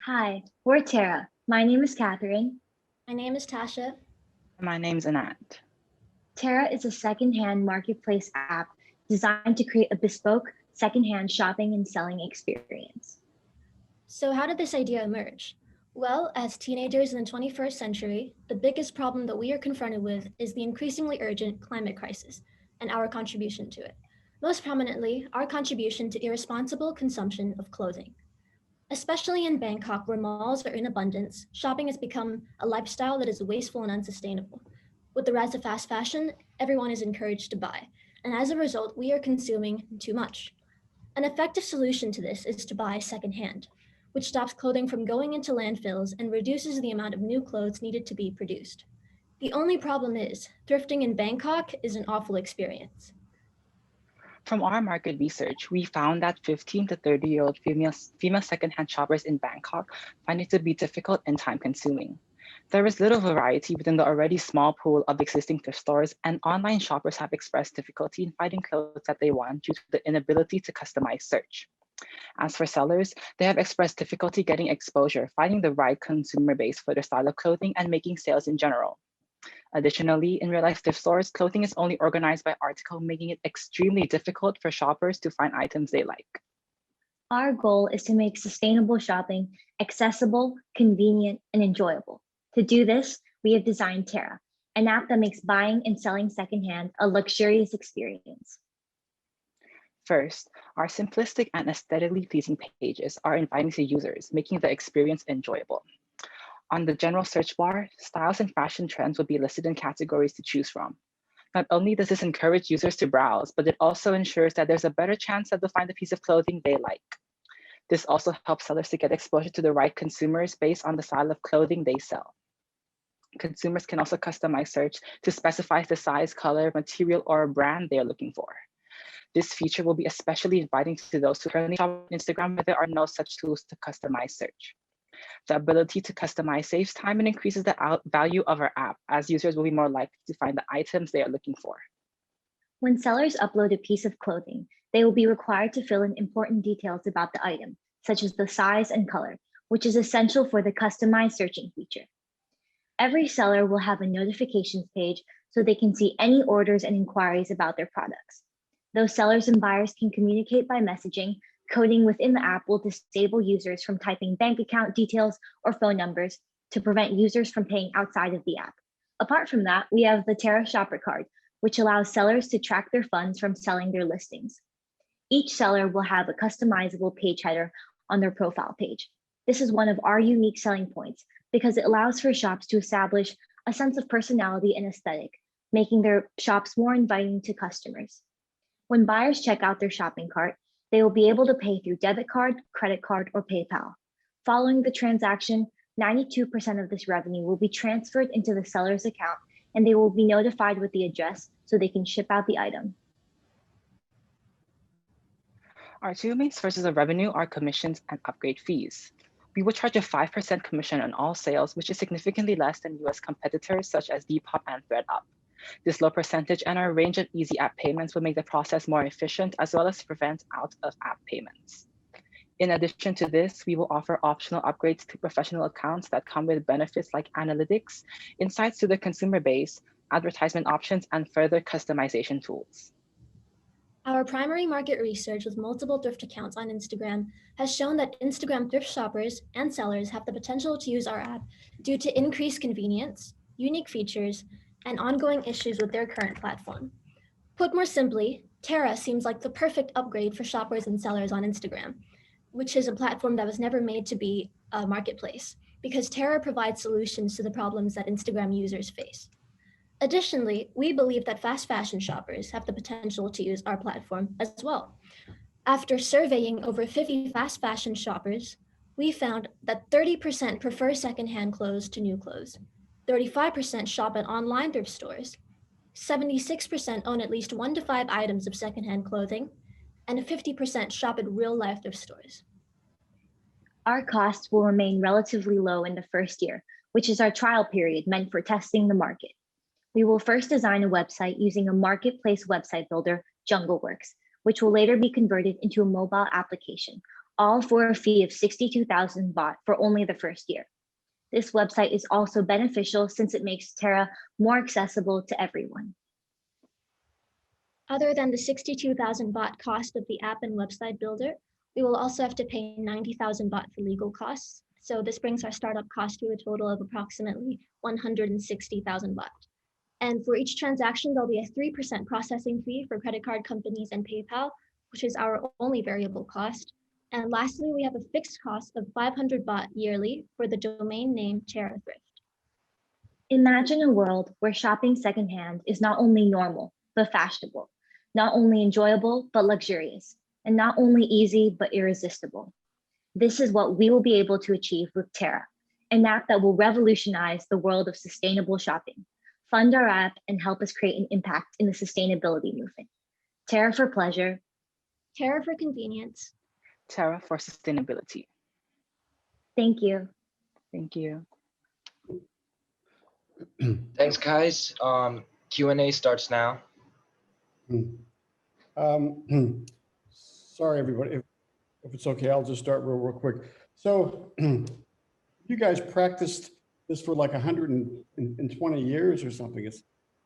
Hi, we're Terra. My name is Catherine. My name is Tasha. My name's Anat. Terra is a secondhand marketplace app designed to create a bespoke secondhand shopping and selling experience. So, how did this idea emerge? Well, as teenagers in the 21st century, the biggest problem that we are confronted with is the increasingly urgent climate crisis and our contribution to it. Most prominently, our contribution to irresponsible consumption of clothing. Especially in Bangkok, where malls are in abundance, shopping has become a lifestyle that is wasteful and unsustainable. With the rise of fast fashion, everyone is encouraged to buy, and as a result, we are consuming too much. An effective solution to this is to buy secondhand, which stops clothing from going into landfills and reduces the amount of new clothes needed to be produced. The only problem is, thrifting in Bangkok is an awful experience. From our market research, we found that 15 to 30-year-old female secondhand shoppers in Bangkok find it to be difficult and time-consuming. There is little variety within the already small pool of existing thrift stores, and online shoppers have expressed difficulty in finding clothes that they want due to the inability to customize search. As for sellers, they have expressed difficulty getting exposure, finding the right consumer base for their style of clothing, and making sales in general. Additionally, in real life thrift stores, clothing is only organized by article, making it extremely difficult for shoppers to find items they like. Our goal is to make sustainable shopping accessible, convenient, and enjoyable. To do this, we have designed Terra, an app that makes buying and selling secondhand a luxurious experience. First, our simplistic and aesthetically pleasing pages are inviting to users, making the experience enjoyable. On the general search bar, styles and fashion trends will be listed in categories to choose from. Not only does this encourage users to browse, but it also ensures that there's a better chance that they'll find the piece of clothing they like. This also helps sellers to get exposure to the right consumers based on the style of clothing they sell. Consumers can also customize search to specify the size, color, material, or brand they are looking for. This feature will be especially inviting to those who currently shop on Instagram, but there are no such tools to customize search. The ability to customize saves time and increases the value of our app, as users will be more likely to find the items they are looking for. When sellers upload a piece of clothing, they will be required to fill in important details about the item, such as the size and color, which is essential for the customized searching feature. Every seller will have a notifications page so they can see any orders and inquiries about their products. Those sellers and buyers can communicate by messaging. Coding within the app will disable users from typing bank account details or phone numbers to prevent users from paying outside of the app. Apart from that, we have the Terra Shopper Card, which allows sellers to track their funds from selling their listings. Each seller will have a customizable page header on their profile page. This is one of our unique selling points because it allows for shops to establish a sense of personality and aesthetic, making their shops more inviting to customers. When buyers check out their shopping cart, they will be able to pay through debit card, credit card, or PayPal. Following the transaction, 92% of this revenue will be transferred into the seller's account, and they will be notified with the address so they can ship out the item. Our two main sources of revenue are commissions and upgrade fees. We will charge a 5% commission on all sales, which is significantly less than US competitors such as Depop and ThreadUp. This low percentage and our range of easy app payments will make the process more efficient, as well as prevent out-of-app payments. In addition to this, we will offer optional upgrades to professional accounts that come with benefits like analytics, insights to the consumer base, advertisement options, and further customization tools. Our primary market research with multiple thrift accounts on Instagram has shown that Instagram thrift shoppers and sellers have the potential to use our app due to increased convenience, unique features, and ongoing issues with their current platform. Put more simply, Terra seems like the perfect upgrade for shoppers and sellers on Instagram, which is a platform that was never made to be a marketplace, because Terra provides solutions to the problems that Instagram users face. Additionally, we believe that fast fashion shoppers have the potential to use our platform as well. After surveying over 50 fast fashion shoppers, we found that 30% prefer secondhand clothes to new clothes, 35% shop at online thrift stores, 76% own at least 1 to 5 items of secondhand clothing, and 50% shop at real life thrift stores. Our costs will remain relatively low in the first year, which is our trial period meant for testing the market. We will first design a website using a marketplace website builder, JungleWorks, which will later be converted into a mobile application, all for a fee of 62,000 baht for only the first year. This website is also beneficial since it makes Terra more accessible to everyone. Other than the 62,000 baht cost of the app and website builder, we will also have to pay 90,000 baht for legal costs. So this brings our startup cost to a total of approximately 160,000 baht. And for each transaction, there'll be a 3% processing fee for credit card companies and PayPal, which is our only variable cost. And lastly, we have a fixed cost of 500 baht yearly for the domain name Terra Thrift. Imagine a world where shopping secondhand is not only normal, but fashionable, not only enjoyable, but luxurious, and not only easy, but irresistible. This is what we will be able to achieve with Terra, an app that will revolutionize the world of sustainable shopping, fund our app, and help us create an impact in the sustainability movement. Terra for pleasure. Terra for convenience. Terra for sustainability. Thank you. Thank you. Thanks, guys. Q&A starts now. Sorry, everybody. If it's okay, I'll just start real quick. So you guys practiced this for like 120 years or something.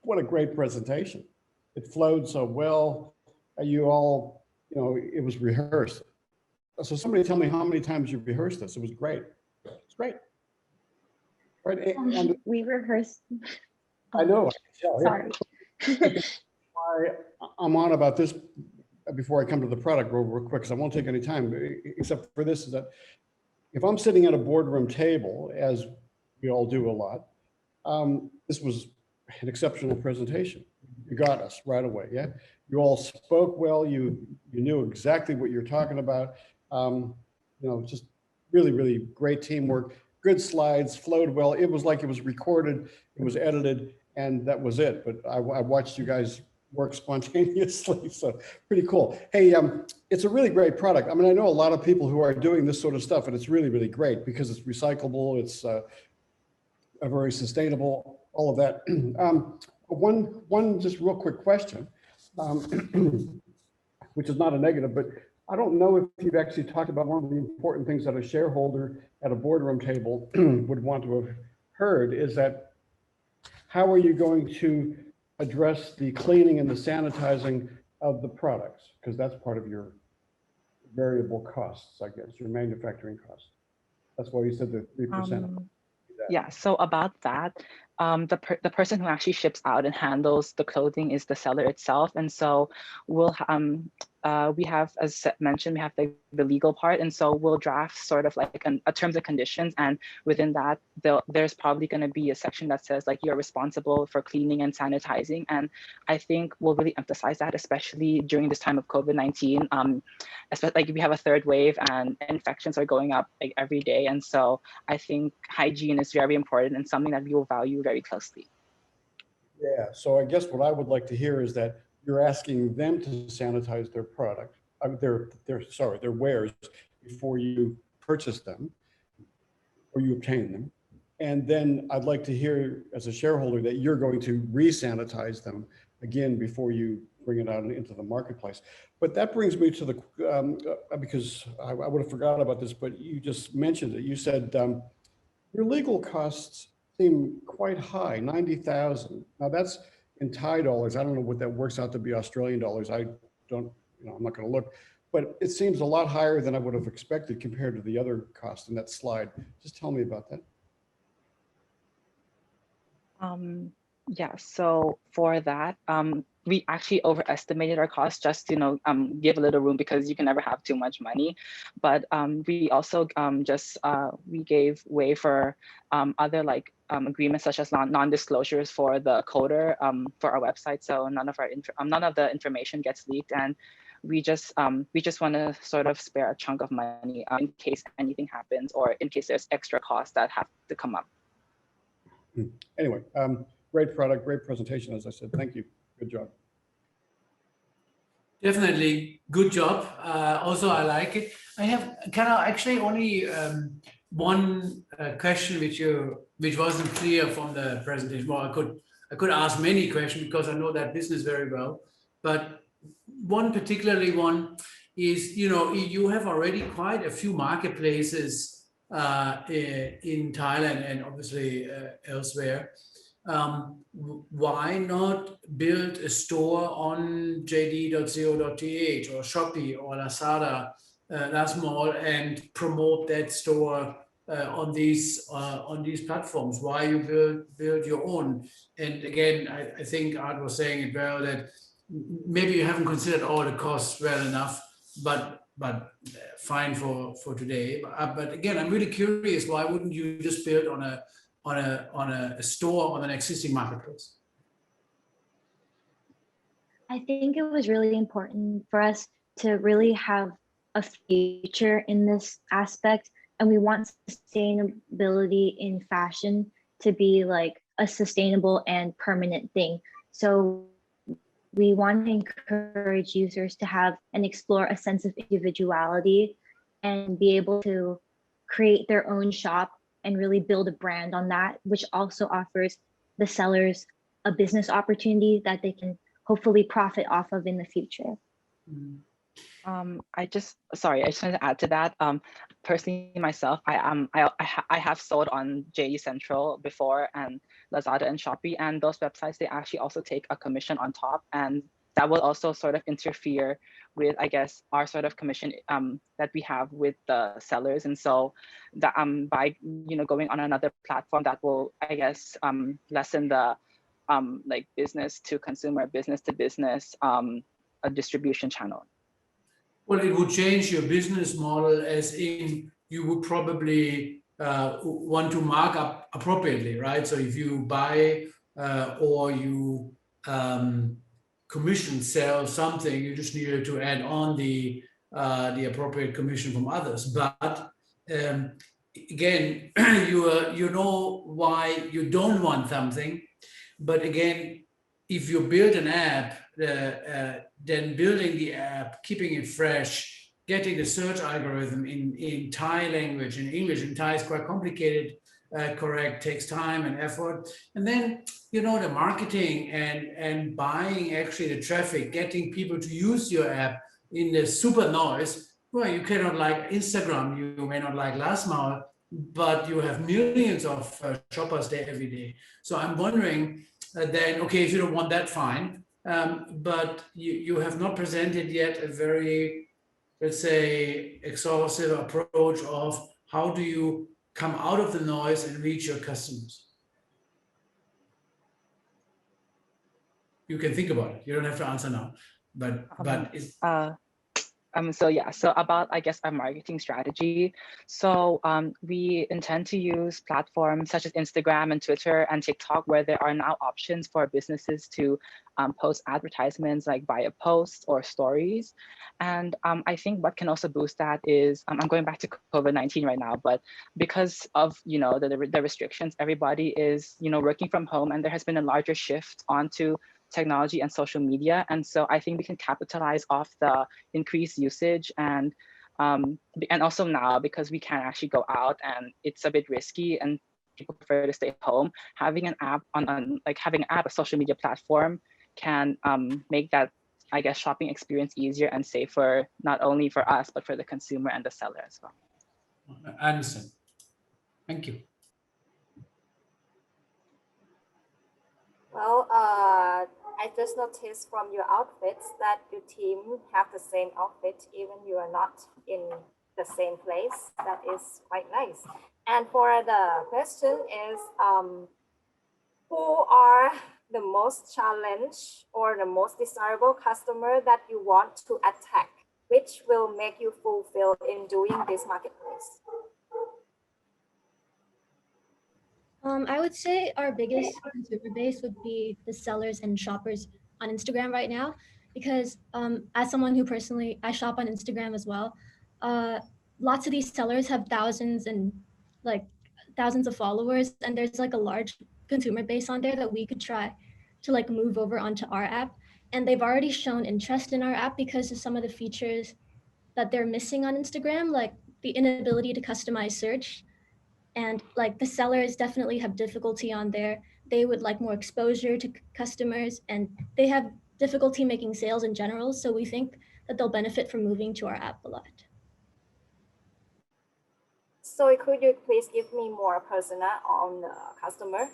What a great presentation. It flowed so well. You all, it was rehearsed. So somebody tell me how many times you rehearsed this. It was great. It's great. Right? And we rehearsed. I know. Sorry. Why I'm on about this before I come to the product real quick, because I won't take any time, except for this, is that if I'm sitting at a boardroom table, as we all do a lot, this was an exceptional presentation. You got us right away, yeah? You all spoke well, you knew exactly what you're talking about. Just really, really great teamwork, good slides, flowed well. It was like it was recorded, it was edited, and that was it. But I watched you guys work spontaneously, so pretty cool. Hey, it's a really great product. I mean, I know a lot of people who are doing this sort of stuff, and it's really, really great because it's recyclable, it's a very sustainable, all of that. One just real quick question, which is not a negative, but I don't know if you've actually talked about one of the important things that a shareholder at a boardroom table would want to have heard, is that how are you going to address the cleaning and the sanitizing of the products? Because that's part of your variable costs, I guess, your manufacturing costs. That's why you said the 3%. Yeah, so about that, the person who actually ships out and handles the clothing is the seller itself. And so we'll we have, as mentioned, we have the legal part. And so we'll draft sort of like a terms and conditions. And within that, there's probably going to be a section that says like you're responsible for cleaning and sanitizing. And I think we'll really emphasize that, especially during this time of COVID-19. Especially like we have a third wave and infections are going up like every day. And so I think hygiene is very important and something that we will value very closely. Yeah, so I guess what I would like to hear is that you're asking them to sanitize their product, their wares before you purchase them or you obtain them. And then I'd like to hear as a shareholder that you're going to re-sanitize them again before you bring it out into the marketplace. But that brings me to the, because I would have forgotten about this, but you just mentioned it. You said your legal costs seem quite high, 90,000. Now that's in Thai dollars. I don't know what that works out to be Australian dollars. I don't, I'm not going to look, but it seems a lot higher than I would have expected compared to the other costs in that slide. Just tell me about that. Yeah, so for that, we actually overestimated our costs just to give a little room because you can never have too much money. But we also we gave way for other like agreements such as non-disclosures for the coder for our website, so none of the information gets leaked, and we just want to sort of spare a chunk of money in case anything happens or in case there's extra costs that have to come up. Anyway, great product, great presentation, as I said. Thank you. Good job. Definitely good job. Also, I like it. I have actually only one question which wasn't clear from the presentation. Well, I could ask many questions because I know that business very well, but one particularly one. is, you know, you have already quite a few marketplaces in Thailand and obviously elsewhere. Why not build a store on jd.co.th or Shopee or Lazada, last mall, and promote that store on these platforms? Why you build your own? And again, I think Art was saying it well, that maybe you haven't considered all the costs well enough, but fine for today. But again, I'm really curious, why wouldn't you just build on a store on an existing marketplace? I think it was really important for us to really have a future in this aspect, and we want sustainability in fashion to be like a sustainable and permanent thing. So we want to encourage users to have and explore a sense of individuality and be able to create their own shop and really build a brand on that, which also offers the sellers a business opportunity that they can hopefully profit off of in the future. I just wanted to add to that. Personally, myself, I have sold on JD Central before, and Lazada and Shopee, and those websites, they actually also take a commission on top, and that will also sort of interfere with, I guess, our sort of commission that we have with the sellers. And so that by going on another platform, that will, I guess, lessen the like business to consumer, business to business a distribution channel. Well, it would change your business model, as in you would probably want to mark up appropriately, right? So if you buy or you commission sell something, you just needed to add on the appropriate commission from others. But again, you know why you don't want something. But again, if you build an app, then building the app, keeping it fresh, getting the search algorithm in Thai language, in English, in Thai is quite complicated, correct, takes time and effort. And then, the marketing and buying actually the traffic, getting people to use your app in the super noise. Well, you cannot like Instagram, you may not like last mile, but you have millions of shoppers there every day. So I'm wondering, then, okay, if you don't want that, fine. But you have not presented yet a very, let's say, exhaustive approach of how do you come out of the noise and reach your customers. You can think about it. You don't have to answer now, but it's... So about, I guess, our marketing strategy. So we intend to use platforms such as Instagram and Twitter and TikTok, where there are now options for businesses to post advertisements like via posts or stories. And I think what can also boost that is, I'm going back to COVID-19 right now, but because of the restrictions, everybody is working from home, and there has been a larger shift onto technology and social media. And so I think we can capitalize off the increased usage, and also now, because we can't actually go out and it's a bit risky and people prefer to stay home, having an app a social media platform can make that, I guess, shopping experience easier and safer, not only for us, but for the consumer and the seller as well. I understand. Thank you. Well, I just noticed from your outfits that your team have the same outfit, even you are not in the same place. That is quite nice. And for the question is, who are the most challenged or the most desirable customer that you want to attack, which will make you fulfill in doing this marketplace? I would say our biggest consumer base would be the sellers and shoppers on Instagram right now, because as someone who personally, I shop on Instagram as well, lots of these sellers have thousands of followers, and there's like a large consumer base on there that we could try to like move over onto our app. And they've already shown interest in our app because of some of the features that they're missing on Instagram, like the inability to customize search. And like the sellers definitely have difficulty on there. They would like more exposure to customers, and they have difficulty making sales in general. So we think that they'll benefit from moving to our app a lot. So could you please give me more persona on the customer?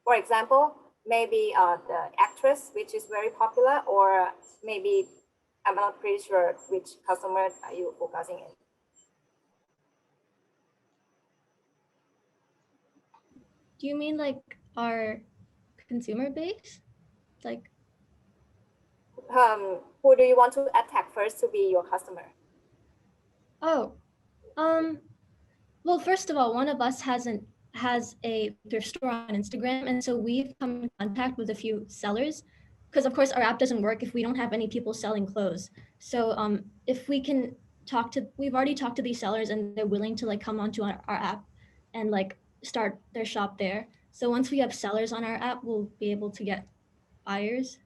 For example, maybe the actress, which is very popular, or maybe I'm not pretty sure which customer are you focusing in. Do you mean like our consumer base? Like, who do you want to attack first to be your customer? oh, well, first of all, one of us has a thrift store on Instagram, and so we've come in contact with a few sellers, because of course our app doesn't work if we don't have any people selling clothes. So if we can we've already talked to these sellers, and they're willing to like come onto our app and like start their shop there. So once we have sellers on our app, we'll be able to get buyers.